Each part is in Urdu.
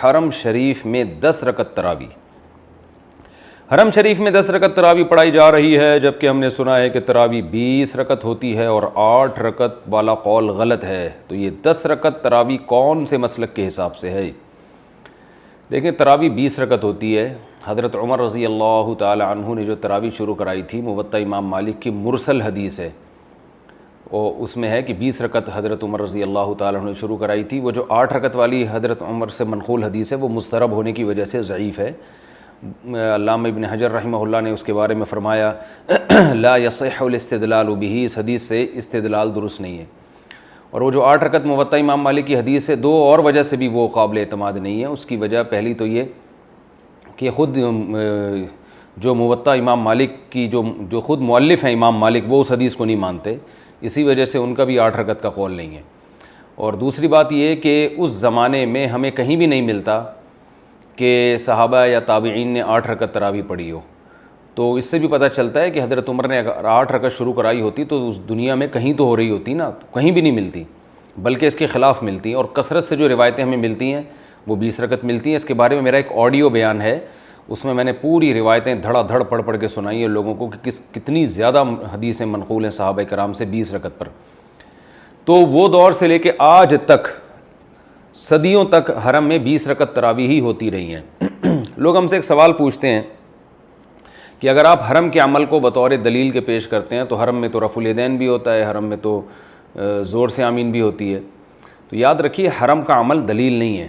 حرم شریف میں 10 رکعت تراویح. حرم شریف میں 10 رکعت تراویح پڑھائی جا رہی ہے، جبکہ ہم نے سنا ہے کہ تراویح 20 رکعت ہوتی ہے اور 8 رکعت والا قول غلط ہے. تو یہ 10 رکعت تراویح کون سے مسلک کے حساب سے ہے؟ دیکھیں، تراویح 20 رکعت ہوتی ہے. حضرت عمر رضی اللہ تعالی عنہ نے جو تراویح شروع کرائی تھی، موطا امام مالک کی مرسل حدیث ہے، اور اس میں ہے کہ 20 رکعت حضرت عمر رضی اللہ تعالیٰ عنہ نے شروع کرائی تھی. وہ جو 8 رکعت والی حضرت عمر سے منقول حدیث ہے وہ مضطرب ہونے کی وجہ سے ضعیف ہے. علامہ ابن حجر رحمہ اللہ نے اس کے بارے میں فرمایا لا یصح الاستدلال بہ، اس حدیث سے استدلال درست نہیں ہے. اور وہ جو 8 رکعت موطا امام مالک کی حدیث ہے، 2 اور وجہ سے بھی وہ قابل اعتماد نہیں ہے. اس کی وجہ پہلی تو یہ کہ خود جو موطا امام مالک کی جو خود مؤلف ہیں امام مالک، وہ اس حدیث کو نہیں مانتے، اسی وجہ سے ان کا بھی 8 رکعت کا قول نہیں ہے. اور دوسری بات یہ کہ اس زمانے میں ہمیں کہیں بھی نہیں ملتا کہ صحابہ یا تابعین نے 8 رکعت تراویح پڑھی ہو. تو اس سے بھی پتہ چلتا ہے کہ حضرت عمر نے اگر 8 رکعت شروع کرائی ہوتی تو اس دنیا میں کہیں تو ہو رہی ہوتی نا، تو کہیں بھی نہیں ملتی، بلکہ اس کے خلاف ملتی ہیں. اور کثرت سے جو روایتیں ہمیں ملتی ہیں وہ 20 رکعت ملتی ہیں. اس کے بارے میں میرا ایک آڈیو بیان ہے، اس میں نے پوری روایتیں دھڑا دھڑ پڑھ کے سنائی ہیں لوگوں کو کہ کتنی زیادہ حدیثیں منقول ہیں صحابہ کرام سے 20 رکعت پر. تو وہ دور سے لے کے آج تک صدیوں تک حرم میں 20 رکعت تراویح ہی ہوتی رہی ہیں. لوگ ہم سے ایک سوال پوچھتے ہیں کہ اگر آپ حرم کے عمل کو بطور دلیل کے پیش کرتے ہیں تو حرم میں تو رفع الیدین بھی ہوتا ہے، حرم میں تو زور سے آمین بھی ہوتی ہے. تو یاد رکھیے، حرم کا عمل دلیل نہیں ہے،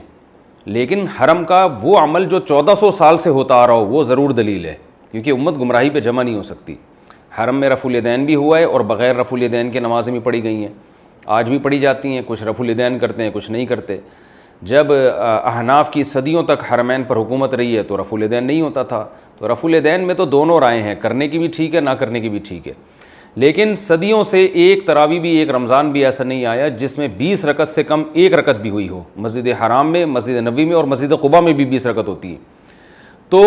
لیکن حرم کا وہ عمل جو 1400 سال سے ہوتا آ رہا ہو وہ ضرور دلیل ہے، کیونکہ امت گمراہی پہ جمع نہیں ہو سکتی. حرم میں رفع الیدین بھی ہوا ہے اور بغیر رفع الیدین کے نمازیں بھی پڑھی گئی ہیں، آج بھی پڑھی جاتی ہیں. کچھ رفع الیدین کرتے ہیں، کچھ نہیں کرتے. جب احناف کی صدیوں تک حرمین پر حکومت رہی ہے تو رفع الیدین نہیں ہوتا تھا. تو رفع الیدین میں تو دونوں رائے ہیں، کرنے کی بھی ٹھیک ہے، نہ کرنے کی بھی ٹھیک ہے. لیکن صدیوں سے ایک تراویح بھی، ایک رمضان بھی ایسا نہیں آیا جس میں 20 رکعت سے کم ایک رکعت بھی ہوئی ہو. مسجد حرام میں، مسجد نبوی میں اور مسجد قباء میں بھی 20 رکعت ہوتی ہے. تو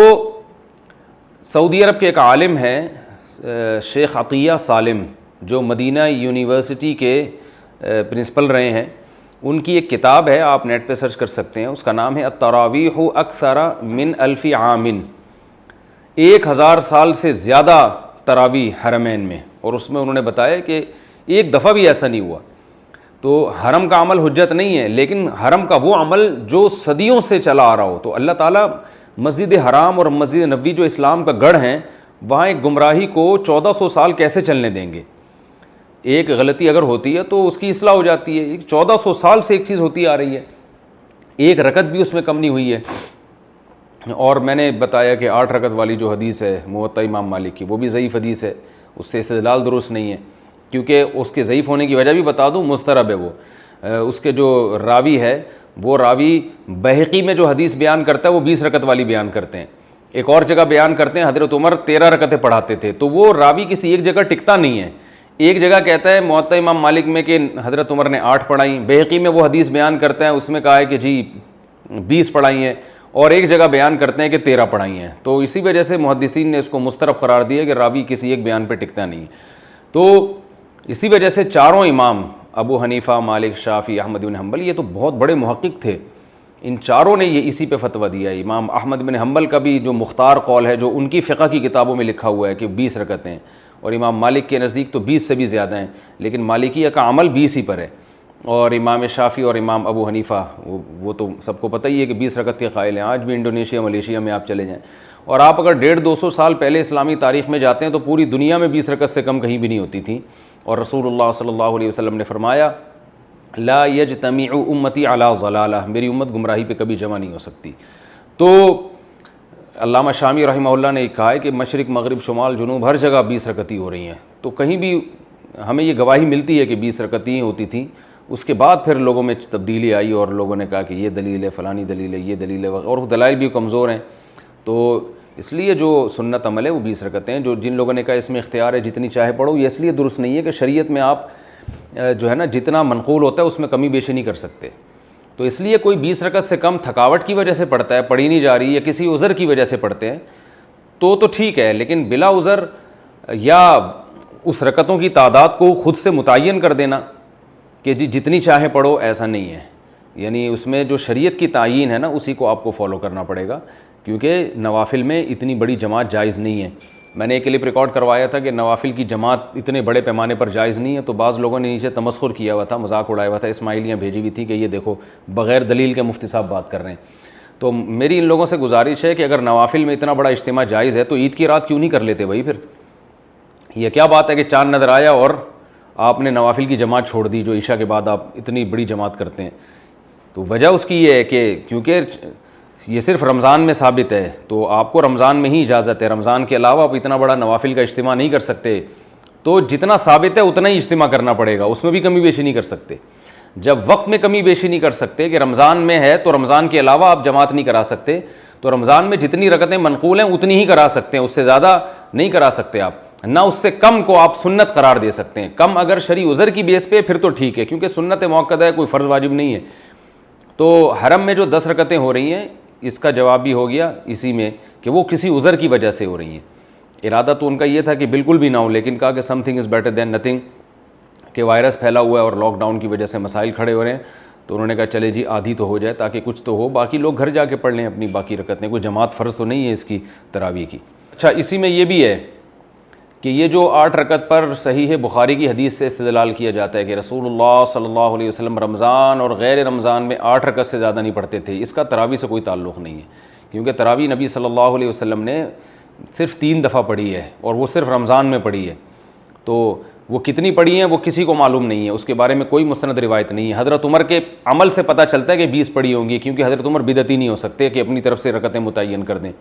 سعودی عرب کے ایک عالم ہیں شیخ عطیہ سالم، جو مدینہ یونیورسٹی کے پرنسپل رہے ہیں. ان کی ایک کتاب ہے، آپ نیٹ پہ سرچ کر سکتے ہیں، اس کا نام ہے التراویح اکثر من 1000 عام، 1000 سال سے زیادہ تراویح حرمین میں. اور اس میں انہوں نے بتایا کہ ایک دفعہ بھی ایسا نہیں ہوا. تو حرم کا عمل حجت نہیں ہے، لیکن حرم کا وہ عمل جو صدیوں سے چلا آ رہا ہو. تو اللہ تعالیٰ مسجد حرام اور مسجد نبوی جو اسلام کا گڑھ ہیں، وہاں ایک گمراہی کو 1400 سال کیسے چلنے دیں گے؟ ایک غلطی اگر ہوتی ہے تو اس کی اصلاح ہو جاتی ہے. 1400 سال سے ایک چیز ہوتی آ رہی ہے، ایک رکعت بھی اس میں کم نہیں ہوئی ہے. اور میں نے بتایا کہ 8 رکعت والی جو حدیث ہے موطا امام مالک کی، وہ بھی ضعیف حدیث ہے، اس سے استدلال درست نہیں ہے. کیونکہ اس کے ضعیف ہونے کی وجہ بھی بتا دوں، مضطرب ہے وہ. اس کے جو راوی ہے وہ راوی بہقی میں جو حدیث بیان کرتا ہے وہ 20 رکعت والی بیان کرتے ہیں. ایک اور جگہ بیان کرتے ہیں حضرت عمر 13 رکعتیں پڑھاتے تھے. تو وہ راوی کسی ایک جگہ ٹکتا نہیں ہے. ایک جگہ کہتا ہے موطا امام مالک میں کہ حضرت عمر نے 8 پڑھائیں، بہقی میں وہ حدیث بیان کرتے ہیں، اس میں کہا ہے کہ جی 20 پڑھائی ہیں، اور ایک جگہ بیان کرتے ہیں کہ 13 پڑھائی ہیں. تو اسی وجہ سے محدثین نے اس کو مضطرب قرار دیا کہ راوی کسی ایک بیان پہ ٹکتا نہیں. تو اسی وجہ سے چاروں امام ابو حنیفہ، مالک، شافعی، احمد بن حنبل، یہ تو بہت بڑے محقق تھے، ان چاروں نے یہ اسی پہ فتویٰ دیا ہے. امام احمد بن حنبل کا بھی جو مختار قول ہے، جو ان کی فقہ کی کتابوں میں لکھا ہوا ہے کہ 20 رکعتیں، اور امام مالک کے نزدیک تو 20 سے بھی زیادہ ہیں، لیکن مالکیہ کا عمل 20 ہی پر ہے. اور امام شافعی اور امام ابو حنیفہ وہ تو سب کو پتہ ہی ہے کہ 20 رکعت کے قائل ہیں. آج بھی انڈونیشیا، ملیشیا میں آپ چلے جائیں، اور آپ اگر 150-200 سال پہلے اسلامی تاریخ میں جاتے ہیں تو پوری دنیا میں 20 رکعت سے کم کہیں بھی نہیں ہوتی تھی. اور رسول اللہ صلی اللہ علیہ وسلم نے فرمایا لا یجتمع امتی علی ضلالہ، میری امت گمراہی پہ کبھی جمع نہیں ہو سکتی. تو علامہ شامی رحمہ اللہ نے کہا ہے کہ مشرق، مغرب، شمال، جنوب ہر جگہ 20 رکعتیں ہو رہی ہیں. تو کہیں بھی ہمیں یہ گواہی ملتی ہے کہ 20 رکعتیں ہوتی تھیں. اس کے بعد پھر لوگوں میں تبدیلی آئی اور لوگوں نے کہا کہ یہ دلیل ہے، فلانی دلیل ہے، یہ دلیل ہے، اور وہ دلائل بھی کمزور ہیں. تو اس لیے جو سنت عمل ہے وہ 20 رکعتیں ہیں. جن لوگوں نے کہا اس میں اختیار ہے جتنی چاہے پڑھو، یہ اس لیے درست نہیں ہے کہ شریعت میں آپ جو ہے نا جتنا منقول ہوتا ہے اس میں کمی بیشی نہیں کر سکتے. تو اس لیے کوئی 20 رکعت سے کم تھکاوٹ کی وجہ سے پڑھتا ہے، پڑھی نہیں جا رہی، یا کسی عذر کی وجہ سے پڑھتے ہیں تو ٹھیک ہے. لیکن بلا عذر یا اس رکعتوں کی تعداد کو خود سے متعین کر دینا کہ جی جتنی چاہے پڑھو، ایسا نہیں ہے. یعنی اس میں جو شریعت کی تعیین ہے نا اسی کو آپ کو فالو کرنا پڑے گا، کیونکہ نوافل میں اتنی بڑی جماعت جائز نہیں ہے۔ میں نے ایک کلپ ریکارڈ کروایا تھا کہ نوافل کی جماعت اتنے بڑے پیمانے پر جائز نہیں ہے، تو بعض لوگوں نے نیچے تمسخر کیا ہوا تھا، مذاق اڑایا ہوا تھا، اسماعیلیاں بھیجی ہوئی تھی کہ یہ دیکھو بغیر دلیل کے مفتی صاحب بات کر رہے ہیں۔ تو میری ان لوگوں سے گزارش ہے کہ اگر نوافل میں اتنا بڑا اجتماع جائز ہے تو عید کی رات کیوں نہیں کر لیتے بھائی؟ پھر یہ کیا بات ہے کہ چاند نظر آیا اور آپ نے نوافل کی جماعت چھوڑ دی جو عشاء کے بعد آپ اتنی بڑی جماعت کرتے ہیں؟ تو وجہ اس کی یہ ہے کہ کیونکہ یہ صرف رمضان میں ثابت ہے، تو آپ کو رمضان میں ہی اجازت ہے، رمضان کے علاوہ آپ اتنا بڑا نوافل کا اجتماع نہیں کر سکتے، تو جتنا ثابت ہے اتنا ہی اجتماع کرنا پڑے گا، اس میں بھی کمی بیشی نہیں کر سکتے۔ جب وقت میں کمی بیشی نہیں کر سکتے کہ رمضان میں ہے تو رمضان کے علاوہ آپ جماعت نہیں کرا سکتے، تو رمضان میں جتنی رکعتیں منقول ہیں اتنی ہی کرا سکتے ہیں، اس سے زیادہ نہیں کرا سکتے آپ، نہ اس سے کم کو آپ سنت قرار دے سکتے ہیں۔ کم اگر شرعی عذر کی بیس پہ پھر تو ٹھیک ہے، کیونکہ سنت موقدہ ہے، کوئی فرض واجب نہیں ہے۔ تو حرم میں جو 10 رکعتیں ہو رہی ہیں اس کا جواب بھی ہو گیا اسی میں کہ وہ کسی عذر کی وجہ سے ہو رہی ہیں۔ ارادہ تو ان کا یہ تھا کہ بالکل بھی نہ ہو، لیکن کہا کہ some thing is better than nothing, کہ وائرس پھیلا ہوا ہے اور لاک ڈاؤن کی وجہ سے مسائل کھڑے ہو رہے ہیں، تو انہوں نے کہا چلے جی آدھی تو ہو جائے تاکہ کچھ تو ہو، باقی لوگ گھر جا کے پڑھ لیں اپنی باقی رکعتیں، کوئی جماعت فرض تو نہیں ہے اس کی تراویح کی۔ اچھا، اسی میں یہ بھی ہے کہ یہ جو 8 رکعت پر صحیح بخاری کی حدیث سے استدلال کیا جاتا ہے کہ رسول اللہ صلی اللہ علیہ وسلم رمضان اور غیر رمضان میں 8 رکعت سے زیادہ نہیں پڑھتے تھے، اس کا تراویح سے کوئی تعلق نہیں ہے، کیونکہ تراویح نبی صلی اللہ علیہ وسلم نے صرف 3 دفعہ پڑھی ہے اور وہ صرف رمضان میں پڑھی ہے، تو وہ کتنی پڑھی ہیں وہ کسی کو معلوم نہیں ہے، اس کے بارے میں کوئی مستند روایت نہیں ہے۔ حضرت عمر کے عمل سے پتہ چلتا ہے کہ 20 پڑھی ہوں گی، کیونکہ حضرت عمر بدعتی نہیں ہو سکتے کہ اپنی طرف سے رکعتیں متعین کر دیں۔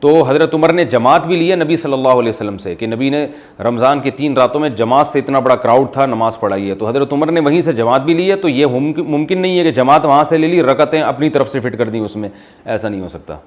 تو حضرت عمر نے جماعت بھی لی ہے نبی صلی اللہ علیہ وسلم سے، کہ نبی نے رمضان کی 3 راتوں میں جماعت سے اتنا بڑا کراؤڈ تھا نماز پڑھائی ہے، تو حضرت عمر نے وہیں سے جماعت بھی لی ہے، تو یہ ممکن نہیں ہے کہ جماعت وہاں سے لے لی، رکعتیں اپنی طرف سے فٹ کر دیں اس میں، ایسا نہیں ہو سکتا۔